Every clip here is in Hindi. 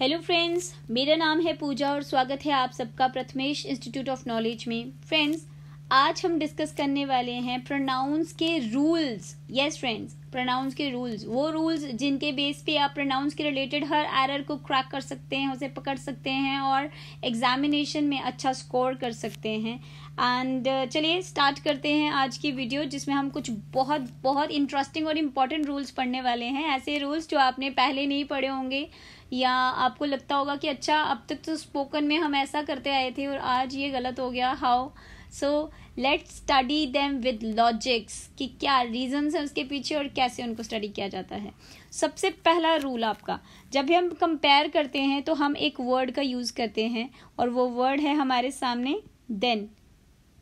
हेलो फ्रेंड्स, मेरा नाम है पूजा और स्वागत है आप सबका प्रथमेश इंस्टीट्यूट ऑफ नॉलेज में। फ्रेंड्स, आज हम डिस्कस करने वाले हैं प्रोनाउंस के रूल्स। यस फ्रेंड्स, प्रोनाउंस के रूल्स, वो रूल्स जिनके बेस पे आप प्रोनाउंस के रिलेटेड हर एरर को क्रैक कर सकते हैं, उसे पकड़ सकते हैं और एग्जामिनेशन में अच्छा स्कोर कर सकते हैं। एंड चलिए स्टार्ट करते हैं आज की वीडियो, जिसमें हम कुछ बहुत बहुत इंटरेस्टिंग और इम्पॉर्टेंट रूल्स पढ़ने वाले हैं। ऐसे रूल्स जो आपने पहले नहीं पढ़े होंगे या आपको लगता होगा कि अच्छा अब तक तो स्पोकन में हम ऐसा करते आए थे और आज ये गलत हो गया, how. So let's study them with logics कि क्या रीजंस है उसके पीछे और कैसे उनको स्टडी किया जाता है। सबसे पहला रूल आपका, जब भी हम कंपेयर करते हैं तो हम एक वर्ड का यूज करते हैं और वो वर्ड है हमारे सामने देन।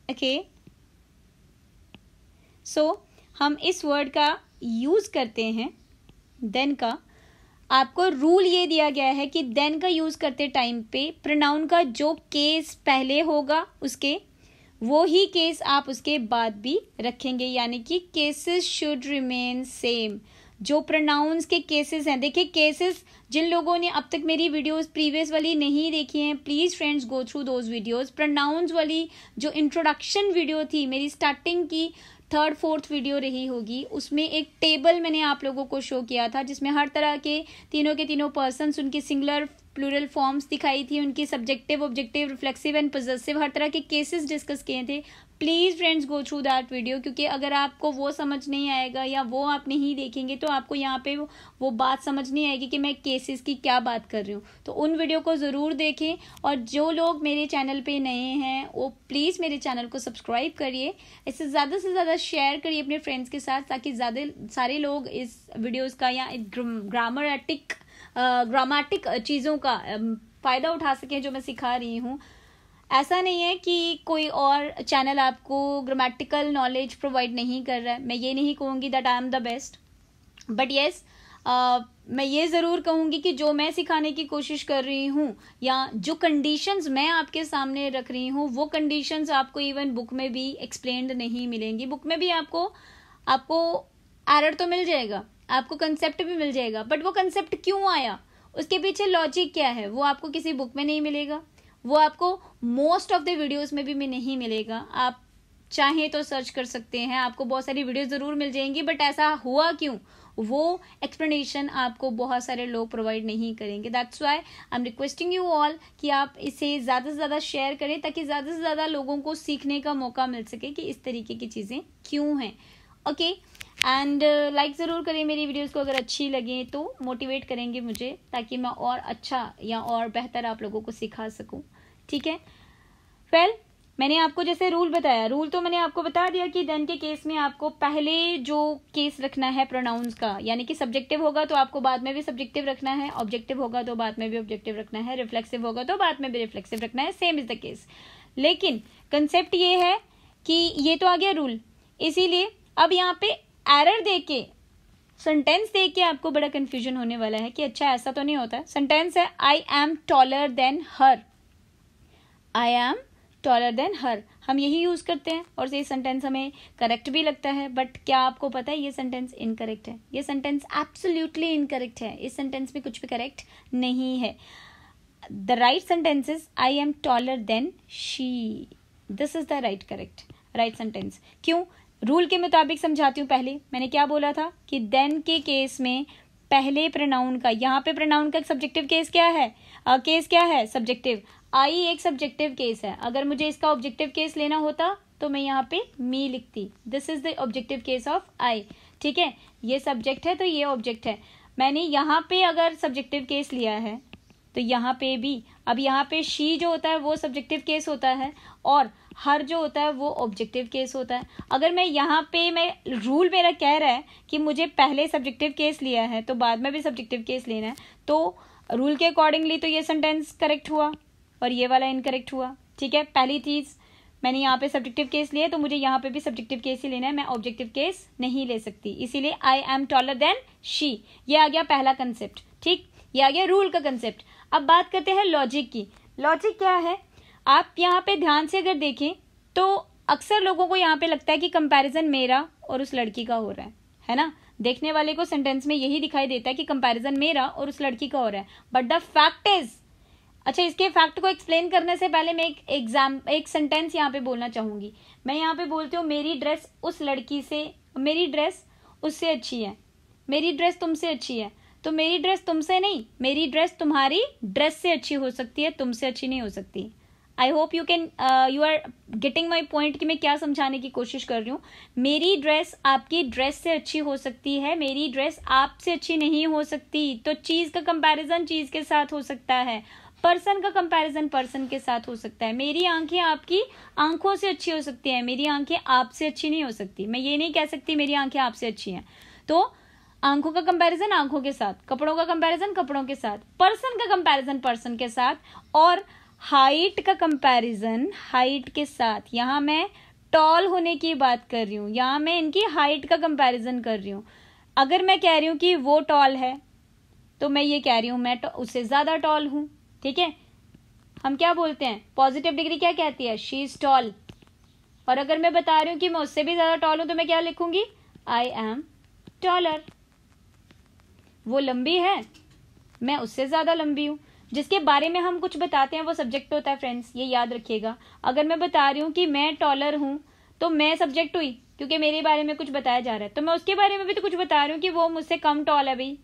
ओके, सो हम इस वर्ड का यूज करते हैं देन का। आपको रूल ये दिया गया है कि देन का यूज करते टाइम पे प्रोनाउन का जो केस पहले होगा उसके वो ही केस आप उसके बाद भी रखेंगे, यानी कि केसेस शुड रिमेन सेम। जो प्रोनाउंस के केसेस हैं, देखिए केसेस, जिन लोगों ने अब तक मेरी वीडियोस प्रीवियस वाली नहीं देखी हैं, please friends go through those videos. Pronounce वाली जो इंट्रोडक्शन वीडियो थी मेरी, स्टार्टिंग की 3rd 4th वीडियो रही होगी, उसमें एक टेबल मैंने आप लोगों को शो किया था जिसमें हर तरह के तीनों पर्सन्स, उनकी सिंगुलर प्लूरल फॉर्म्स दिखाई थी, उनकी subjective, objective, reflexive and possessive, हर तरह के केसेस डिस्कस किए थे। Please friends go through that video, क्योंकि अगर आपको वो समझ नहीं आएगा या वो आप नहीं देखेंगे तो आपको यहाँ पे वो बात समझ नहीं आएगी कि मैं केसेस की क्या बात कर रही हूँ। तो उन वीडियो को ज़रूर देखें और जो लोग मेरे चैनल पे नए हैं वो प्लीज़ मेरे चैनल को सब्सक्राइब करिए, इसे ज़्यादा से ज़्यादा शेयर करिए अपने फ्रेंड्स के साथ, ताकि ज़्यादा सारे लोग इस वीडियोज़ का या ग्रामेटिक चीज़ों का फ़ायदा उठा सकें जो मैं सिखा रही हूँ। ऐसा नहीं है कि कोई और चैनल आपको ग्रामेटिकल नॉलेज प्रोवाइड नहीं कर रहा है, मैं ये नहीं कहूँगी that I am the best, but yes मैं ये ज़रूर कहूँगी कि जो मैं सिखाने की कोशिश कर रही हूँ या जो कंडीशंस मैं आपके सामने रख रही हूँ वो कंडीशंस आपको इवन बुक में भी एक्सप्लेन्ड नहीं मिलेंगी। बुक में भी आपको एरर तो मिल जाएगा, आपको कंसेप्ट भी मिल जाएगा, बट वो कंसेप्ट क्यों आया, उसके पीछे लॉजिक क्या है, वो आपको किसी बुक में नहीं मिलेगा, वो आपको मोस्ट ऑफ द वीडियोस में भी नहीं मिलेगा। आप चाहें तो सर्च कर सकते हैं, आपको बहुत सारी वीडियोस ज़रूर मिल जाएंगी, बट ऐसा हुआ क्यों वो एक्सप्लेनेशन आपको बहुत सारे लोग प्रोवाइड नहीं करेंगे। That's why I am requesting you all कि आप इसे ज़्यादा से ज़्यादा शेयर करें, ताकि ज़्यादा से ज़्यादा लोगों को सीखने का मौका मिल सके कि इस तरीके की चीज़ें क्यों हैं। ओके, एंड लाइक ज़रूर करें मेरी वीडियोस को, अगर अच्छी लगे तो मोटिवेट करेंगे मुझे, ताकि मैं और अच्छा या और बेहतर आप लोगों को सिखा सकूं। ठीक है, वेल मैंने आपको जैसे रूल बताया, रूल तो मैंने आपको बता दिया कि देन के केस में आपको पहले जो केस रखना है प्रोनाउंस का, यानी कि सब्जेक्टिव होगा तो आपको बाद में भी सब्जेक्टिव रखना है, ऑब्जेक्टिव होगा तो बाद में भी ऑब्जेक्टिव रखना है, रिफ्लेक्सिव होगा तो बाद में भी रिफ्लेक्सिव रखना है, सेम इज द केस। लेकिन कंसेप्ट ये है कि ये तो आ गया रूल, इसीलिए अब यहाँ पे एरर देके, सेंटेंस देके आपको बड़ा कंफ्यूजन होने वाला है कि अच्छा ऐसा तो नहीं होता। सेंटेंस है I am taller than her, I am taller than her, हम यही यूज करते हैं और ये सेंटेंस हमें करेक्ट भी लगता है, बट क्या आपको पता है ये सेंटेंस इनकरेक्ट है, ये सेंटेंस एब्सोल्युटली इनकरेक्ट है, इस सेंटेंस में कुछ भी करेक्ट नहीं है। The right sentence is I am taller then she, this is the right sentence. क्यों? रूल के मुताबिक समझाती हूँ। पहले मैंने क्या बोला था कि देन के केस में पहले प्रोनाउन का, यहाँ पे प्रोनाउन का सब्जेक्टिव केस क्या है, केस क्या है, सब्जेक्टिव। आई एक सब्जेक्टिव केस है, अगर मुझे इसका ऑब्जेक्टिव केस लेना होता तो मैं यहाँ पे मी लिखती, this is the objective case of I. ठीक है, ये सब्जेक्ट है तो ये ऑब्जेक्ट है, मैंने यहाँ पे अगर सब्जेक्टिव केस लिया है तो यहाँ पे भी, अब यहाँ पे शी जो होता है वो सब्जेक्टिव केस होता है और हर जो होता है वो ऑब्जेक्टिव केस होता है। अगर मैं यहाँ पे, मैं रूल मेरा कह रहा है कि मुझे पहले सब्जेक्टिव केस लिया है तो बाद में भी सब्जेक्टिव केस लेना है, तो रूल के अकॉर्डिंगली तो ये सेंटेंस करेक्ट हुआ और ये वाला इनकरेक्ट हुआ। ठीक है, पहली चीज मैंने यहाँ पे सब्जेक्टिव केस लिया तो मुझे यहाँ पे भी सब्जेक्टिव केस ही लेना है, मैं ऑब्जेक्टिव केस नहीं ले सकती, इसीलिए आई एम टॉलर देन शी, ये आ गया पहला कंसेप्ट। ठीक, ये आ गया रूल का कंसेप्ट। अब बात करते हैं लॉजिक की। लॉजिक क्या है, आप यहाँ पे ध्यान से अगर देखें तो अक्सर लोगों को यहाँ पे लगता है कि कंपैरिजन मेरा और उस लड़की का हो रहा है ना, देखने वाले को सेंटेंस में यही दिखाई देता है कि कंपैरिजन मेरा और उस लड़की का हो रहा है, बट द फैक्ट इज, अच्छा इसके फैक्ट को एक्सप्लेन करने से पहले मैं एक सेंटेंस यहाँ पे बोलना चाहूंगी। मैं यहाँ पे बोलती हूँ मेरी ड्रेस उस लड़की से, मेरी ड्रेस उससे अच्छी है, मेरी ड्रेस तुमसे अच्छी है। तो मेरी ड्रेस तुमसे नहीं, मेरी ड्रेस तुम्हारी ड्रेस से अच्छी हो सकती है, तुमसे अच्छी नहीं हो सकती। I hope you are getting my point कि मैं क्या समझाने की कोशिश कर रही हूँ। मेरी ड्रेस आपकी ड्रेस से अच्छी हो सकती है, मेरी ड्रेस आपसे अच्छी नहीं हो सकती। तो चीज का कंपैरिजन चीज के साथ हो सकता है, पर्सन का कंपैरिजन पर्सन के साथ हो सकता है। मेरी आंखें आपकी आंखों से अच्छी हो सकती है, मेरी आंखें आपसे अच्छी नहीं हो सकती। मैं ये नहीं कह सकती मेरी आंखें आपसे अच्छी हैं। तो आंखों का कंपैरिजन आंखों के साथ, कपड़ों का कंपैरिजन कपड़ों के साथ, पर्सन का कंपैरिजन पर्सन के साथ, और हाइट का कंपैरिजन हाइट के साथ। यहां मैं टॉल होने की बात कर रही हूं, यहां मैं इनकी हाइट का कंपैरिजन कर रही हूं। अगर मैं कह रही हूं कि वो टॉल है तो मैं ये कह रही हूं मैं उससे ज्यादा टॉल हूं, ठीक है। हम क्या बोलते हैं, पॉजिटिव डिग्री क्या कहती है, शी इज टॉल। और अगर मैं बता रही हूं कि मैं उससे भी ज्यादा टॉल हूं तो मैं क्या लिखूंगी, आई एम टॉलर। वो लंबी है, मैं उससे ज्यादा लंबी हूं। जिसके बारे में हम कुछ बताते हैं वो सब्जेक्ट होता है फ्रेंड्स, ये याद रखिएगा। अगर मैं बता रही हूँ कि मैं टॉलर हूं तो मैं सब्जेक्ट हुई, क्योंकि मेरे बारे में कुछ बताया जा रहा है। तो मैं उसके बारे में भी तो कुछ बता रही हूँ कि वो मुझसे कम टॉल है, भाई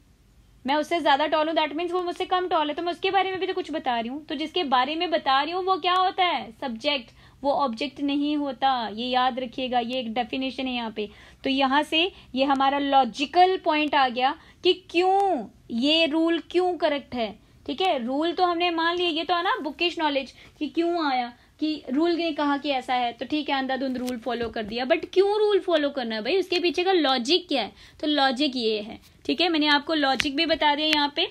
मैं उससे ज्यादा टॉल हूँ, दैट मीन्स वो मुझसे कम टॉल है, तो मैं उसके बारे में भी तो कुछ बता रही हूँ। तो जिसके बारे में बता रही हूँ वो क्या होता है, सब्जेक्ट, वो ऑब्जेक्ट नहीं होता। ये याद रखिएगा, ये एक डेफिनेशन है यहाँ पे। तो यहाँ से ये हमारा लॉजिकल पॉइंट आ गया कि क्यों ये रूल क्यों करेक्ट है, ठीक है। रूल तो हमने मान लिया, ये तो है ना बुकिश नॉलेज कि क्यों आया, कि रूल ने कहा कि ऐसा है तो ठीक है अंधाधुंध रूल फॉलो कर दिया। बट क्यों रूल फॉलो करना है भाई, उसके पीछे का लॉजिक क्या है। तो लॉजिक ये है, ठीक है। मैंने आपको लॉजिक भी बता दिया यहाँ पे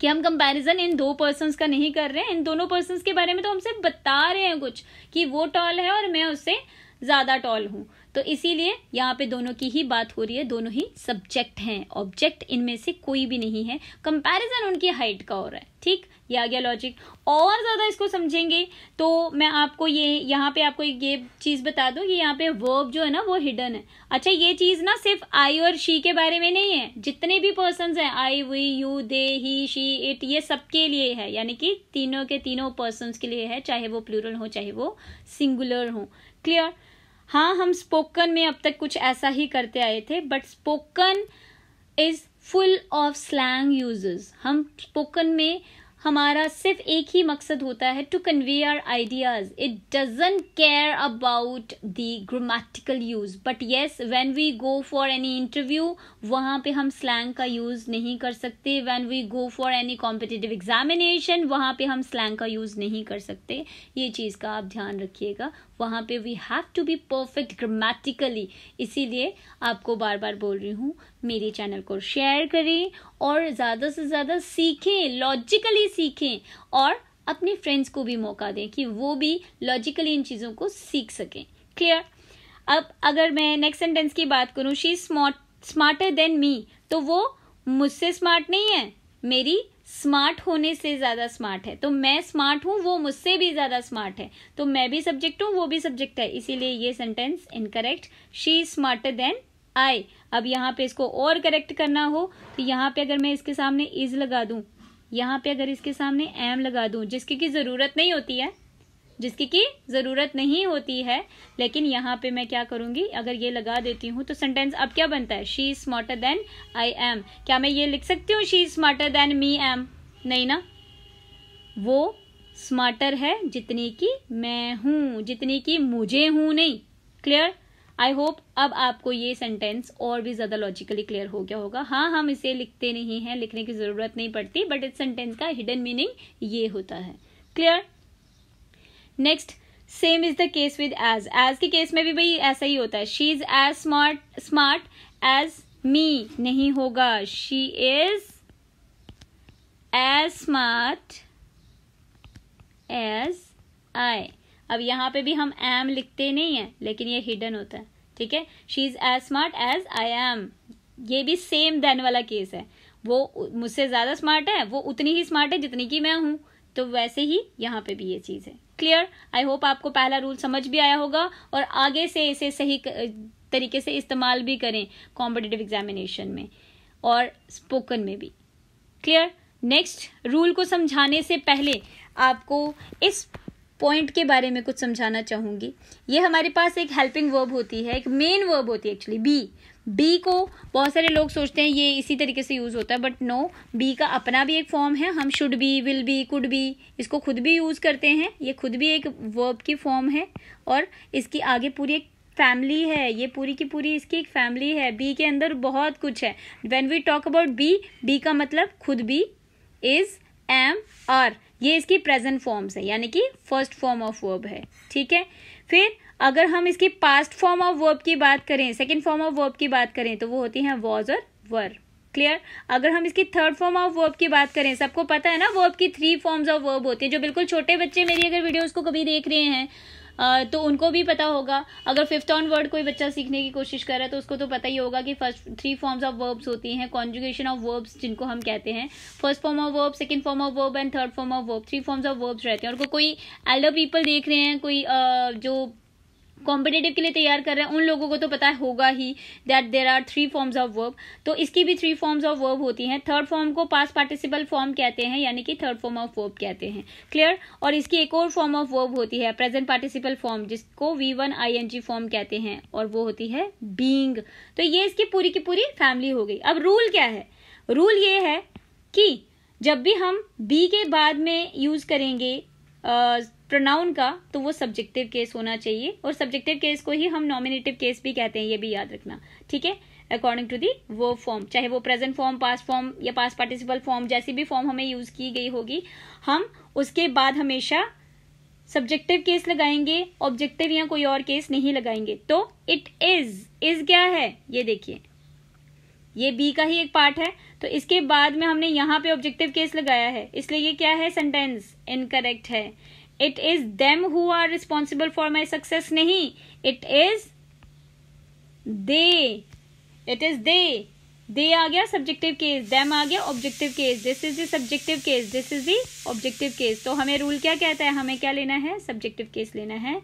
कि हम कंपैरिजन इन दो पर्सन्स का नहीं कर रहे हैं, इन दोनों पर्सन्स के बारे में तो हम सिर्फ बता रहे हैं कुछ कि वो टॉल है और मैं उससे ज्यादा टॉल हूं। तो इसीलिए यहाँ पे दोनों की ही बात हो रही है, दोनों ही सब्जेक्ट हैं, ऑब्जेक्ट इनमें से कोई भी नहीं है। कंपैरिजन उनकी हाइट का हो रहा है, ठीक। ये आ गया लॉजिक। और ज्यादा इसको समझेंगे तो मैं आपको ये यहाँ पे आपको ये चीज बता दूं कि यहाँ पे वर्ब जो है ना वो हिडन है। अच्छा ये चीज ना सिर्फ आई और शी के बारे में नहीं है, जितने भी पर्सन्स हैं, I, we, you, they, he, she, it, ये सबके लिए है, यानी कि तीनों के तीनों पर्सन्स के लिए है, चाहे वो प्लूरल हो चाहे वो सिंगुलर हो। क्लियर। हाँ, हम स्पोकन में अब तक कुछ ऐसा ही करते आए थे, but spoken is full of slang uses. हम स्पोकन में हमारा सिर्फ एक ही मकसद होता है, to convey our ideas. It doesn't care about the grammatical use, but yes when we go for any interview वहां पे हम स्लैंग का यूज नहीं कर सकते। When we go for any competitive examination वहां पे हम स्लैंग का यूज नहीं कर सकते। ये चीज का आप ध्यान रखिएगा, वहां पे we have to be perfect grammatically. इसीलिए आपको बार बार बोल रही हूँ मेरे चैनल को शेयर करें और ज्यादा से ज्यादा सीखें, लॉजिकली सीखें, और अपने फ्रेंड्स को भी मौका दें कि वो भी लॉजिकली इन चीजों को सीख सकें। क्लियर। अब अगर मैं नेक्स्ट सेंटेंस की बात करूं, शी इज स्मार्टर देन मी, तो वो मुझसे स्मार्ट नहीं है, मेरी स्मार्ट होने से ज्यादा स्मार्ट है। तो मैं स्मार्ट हूं, वो मुझसे भी ज्यादा स्मार्ट है, तो मैं भी सब्जेक्ट हूं वो भी सब्जेक्ट है, इसीलिए ये sentence incorrect. She is smarter than I. अब यहाँ पे इसको और करेक्ट करना हो तो यहाँ पे अगर मैं इसके सामने इज लगा दूं, यहाँ पे अगर इसके सामने एम लगा दूं, जिसकी की जरूरत नहीं होती है, जिसकी की जरूरत नहीं होती है, लेकिन यहाँ पे मैं क्या करूंगी, अगर ये लगा देती हूँ तो सेंटेंस अब क्या बनता है, she is smarter than I am. क्या मैं ये लिख सकती हूँ she is smarter than me am? नहीं ना, वो स्मार्टर है जितनी की मैं हूं, जितनी की मुझे हूं नहीं। क्लियर। आई होप अब आपको ये सेंटेंस और भी ज्यादा लॉजिकली क्लियर हो गया होगा। हाँ, हम इसे लिखते नहीं हैं, लिखने की जरूरत नहीं पड़ती, बट इस सेंटेंस का हिडन मीनिंग ये होता है। Clear. Next, same is the case with as. As के केस में भी भाई ऐसा ही होता है, she is as smart as me नहीं होगा, she is as smart as I. अब यहाँ पे भी हम एम लिखते नहीं है, लेकिन ये हिडन होता है, ठीक है। She is as smart as I am, ये भी सेम देन वाला केस है, वो मुझसे ज्यादा स्मार्ट है, वो उतनी ही स्मार्ट है जितनी की मैं हूं, तो वैसे ही यहाँ पे भी ये चीज है। क्लियर। आई होप आपको पहला रूल समझ भी आया होगा और आगे से इसे सही तरीके से इस्तेमाल भी करें कॉम्पिटिटिव एग्जामिनेशन में और स्पोकन में भी। क्लियर। नेक्स्ट, रूल को समझाने से पहले आपको इस पॉइंट के बारे में कुछ समझाना चाहूंगी। ये हमारे पास एक हेल्पिंग वर्ब होती है, एक मेन वर्ब होती है एक्चुअली, बी को बहुत सारे लोग सोचते हैं ये इसी तरीके से यूज होता है, बट नो, बी का अपना भी एक फॉर्म है। हम should be, will be, could be, इसको खुद भी यूज करते हैं। ये खुद भी एक वर्ब की फॉर्म है और इसकी आगे पूरी एक फैमिली है, ये पूरी की पूरी इसकी एक फैमिली है। बी के अंदर बहुत कुछ है। When we talk about B का मतलब खुद भी, इज, एम, आर, ये इसकी प्रेजेंट फॉर्म्स है, यानी कि फर्स्ट फॉर्म ऑफ वर्ब है। ठीक है। फिर अगर हम इसकी पास्ट फॉर्म ऑफ वर्ब की बात करें, सेकंड फॉर्म ऑफ वर्ब की बात करें, तो वो होती है वॉज और वर। क्लियर। अगर हम इसकी थर्ड फॉर्म ऑफ वर्ब की बात करें, सबको पता है ना वर्ब की 3 फॉर्म्स ऑफ वर्ब होती है। जो बिल्कुल छोटे बच्चे मेरी अगर वीडियोस को कभी देख रहे हैं तो उनको भी पता होगा। अगर 5th ऑन वर्ड कोई बच्चा सीखने की कोशिश कर रहा है तो उसको तो पता ही होगा कि फर्स्ट 3 फॉर्म्स ऑफ वर्ब्स होती हैं, कॉन्जुगेशन ऑफ वर्ब्स जिनको हम कहते हैं। First form of verb, second form of verb and third form of verb, 3 forms of verbs रहते हैं। और कोई एल्डर पीपल देख रहे हैं, कोई जो कॉम्पिटेटिव के लिए तैयार कर रहे हैं, उन लोगों को तो पता होगा ही that there are 3 forms of verb. तो इसकी भी 3 फॉर्म्स ऑफ वर्ब होती हैं। थर्ड फॉर्म को पास्ट पार्टिसिपल फॉर्म कहते हैं, यानी कि थर्ड फॉर्म ऑफ वर्ब कहते हैं। क्लियर। और इसकी एक और फॉर्म ऑफ वर्ब होती है प्रेजेंट पार्टिसिपल फॉर्म, जिसको V1 ING फॉर्म कहते हैं, और वो होती है बीइंग। तो ये इसकी पूरी की पूरी फैमिली हो गई। अब रूल क्या है? रूल ये है कि जब भी हम बी के बाद में यूज करेंगे प्रोनाउन का, तो वो सब्जेक्टिव केस होना चाहिए, और सब्जेक्टिव केस को ही हम नॉमिनेटिव केस भी कहते हैं, ये भी याद रखना। ठीक है। According to the verb form, चाहे वो प्रेजेंट फॉर्म, पास्ट फॉर्म या पास्ट पार्टिसिपल फॉर्म, जैसी भी फॉर्म हमें यूज की गई होगी, हम उसके बाद हमेशा सब्जेक्टिव केस लगाएंगे, ऑब्जेक्टिव या कोई और केस नहीं लगाएंगे। तो इट इज क्या है? ये देखिए, ये बी का ही एक पार्ट है, तो इसके बाद में हमने यहाँ पे ऑब्जेक्टिव केस लगाया है, इसलिए ये क्या है? सेंटेंस इनकरेक्ट है। It is them who are responsible for my success नहीं, it is they, it is they आ गया सब्जेक्टिव केस, देम आ गया objective case, this is the subjective case, this is the objective case. तो हमें रूल क्या कहता है? हमें क्या लेना है? सब्जेक्टिव केस लेना है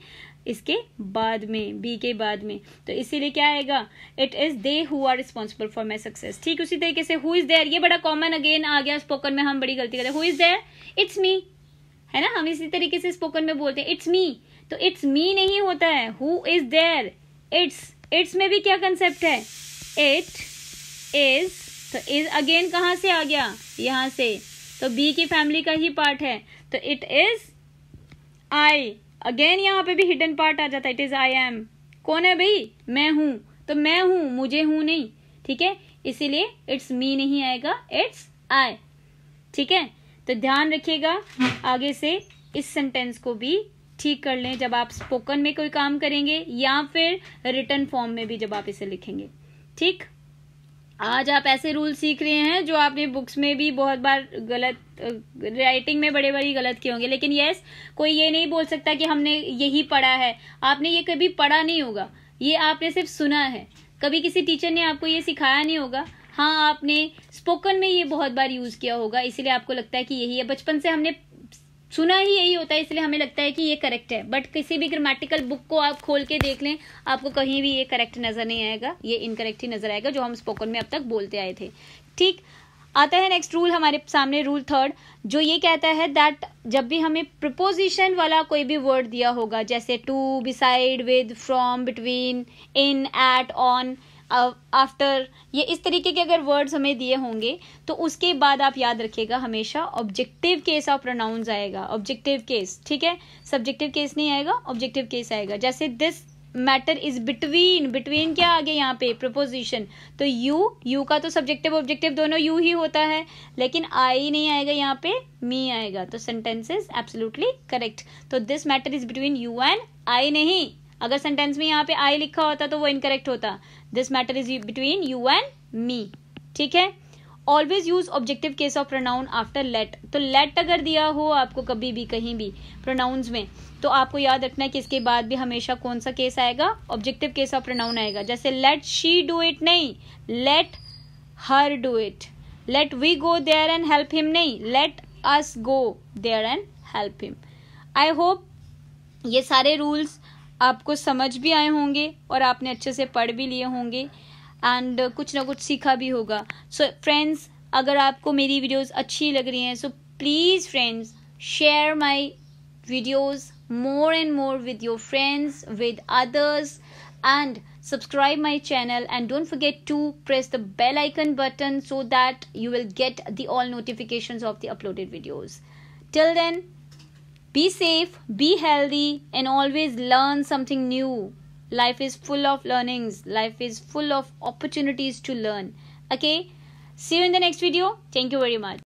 इसके बाद में, बी के बाद में। तो इसीलिए क्या आएगा? It is they who are responsible for my success. ठीक उसी तरीके से हु इज देयर, ये बड़ा कॉमन अगेन आ गया स्पोकन में, हम बड़ी गलती करते हैं। Who is there? It's me, है ना, हम इसी तरीके से स्पोकन में बोलते हैं इट्स मी। तो इट्स मी नहीं होता है, हु इज देयर, इट्स में भी क्या कंसेप्ट है? It is. तो इज अगेन कहां से आ गया? यहां से, तो बी की फैमिली का ही पार्ट है। तो इट इज आई, अगेन यहाँ पे भी हिडन पार्ट आ जाता है, इट इज आई एम। कौन है भाई? मैं हूं, तो मैं हूं, मुझे हूं नहीं। ठीक है, इसीलिए इट्स मी नहीं आएगा, इट्स आई। ठीक है, तो ध्यान रखिएगा, आगे से इस सेंटेंस को भी ठीक कर लें जब आप स्पोकन में कोई काम करेंगे या फिर रिटन फॉर्म में भी जब आप इसे लिखेंगे। ठीक। आज आप ऐसे रूल सीख रहे हैं जो आपने बुक्स में भी बहुत बार गलत, राइटिंग में बड़े बड़ी गलत किए होंगे, लेकिन यस, कोई ये नहीं बोल सकता कि हमने यही पढ़ा है। आपने ये कभी पढ़ा नहीं होगा, ये आपने सिर्फ सुना है, कभी किसी टीचर ने आपको ये सिखाया नहीं होगा। हाँ, आपने स्पोकन में ये बहुत बार यूज किया होगा, इसीलिए आपको लगता है कि यही है। बचपन से हमने सुना ही यही होता है, इसलिए हमें लगता है कि ये करेक्ट है। बट किसी भी ग्रामेटिकल बुक को आप खोल के देख लें, आपको कहीं भी ये करेक्ट नजर नहीं आएगा, ये इनकरेक्ट ही नजर आएगा जो हम स्पोकन में अब तक बोलते आए थे। ठीक। आता है नेक्स्ट रूल हमारे सामने, रूल 3, जो ये कहता है दैट जब भी हमें प्रीपोजिशन वाला कोई भी वर्ड दिया होगा, जैसे to, beside, with, from, between, in, at, on, after, ये इस तरीके के अगर वर्ड्स हमें दिए होंगे, तो उसके बाद आप याद रखिएगा हमेशा ऑब्जेक्टिव केस ऑफ प्रोनाउंस आएगा, ऑब्जेक्टिव केस। ठीक है, सब्जेक्टिव केस नहीं आएगा, ऑब्जेक्टिव केस आएगा। जैसे this matter is between, between क्या आ गया यहाँ पे? प्रीपोजिशन। तो यू का तो सब्जेक्टिव ऑब्जेक्टिव दोनों यू ही होता है, लेकिन आई नहीं आएगा यहाँ पे, मी आएगा। तो सेंटेंस इज एब्सोल्युटली करेक्ट। तो this matter is between you and I नहीं, अगर सेंटेंस में यहाँ पे आई लिखा होता तो वो इनकरेक्ट होता। This matter is between you and me. ठीक है। Always use objective case of pronoun after let. तो लेट अगर दिया हो आपको कभी भी कहीं भी प्रोनाउंस में, तो आपको याद रखना है कि इसके बाद भी हमेशा कौन सा केस आएगा? ऑब्जेक्टिव केस ऑफ प्रोनाउन आएगा। जैसे लेट शी डू इट नहीं, let her do it. Let we go there and help him नहीं, let us go there and help him. I hope ये सारे रूल्स आपको समझ भी आए होंगे और आपने अच्छे से पढ़ भी लिए होंगे एंड कुछ ना कुछ सीखा भी होगा. सो फ्रेंड्स, अगर आपको मेरी वीडियोस अच्छी लग रही हैं, so please friends share my videos more and more with your friends, with others, and subscribe my channel, and don't forget to press the bell icon button so that you will get the all notifications of the uploaded videos. Till then, be safe, be healthy, and always learn something new. Life is full of learnings, life is full of opportunities to learn. Okay, see you in the next video. Thank you very much.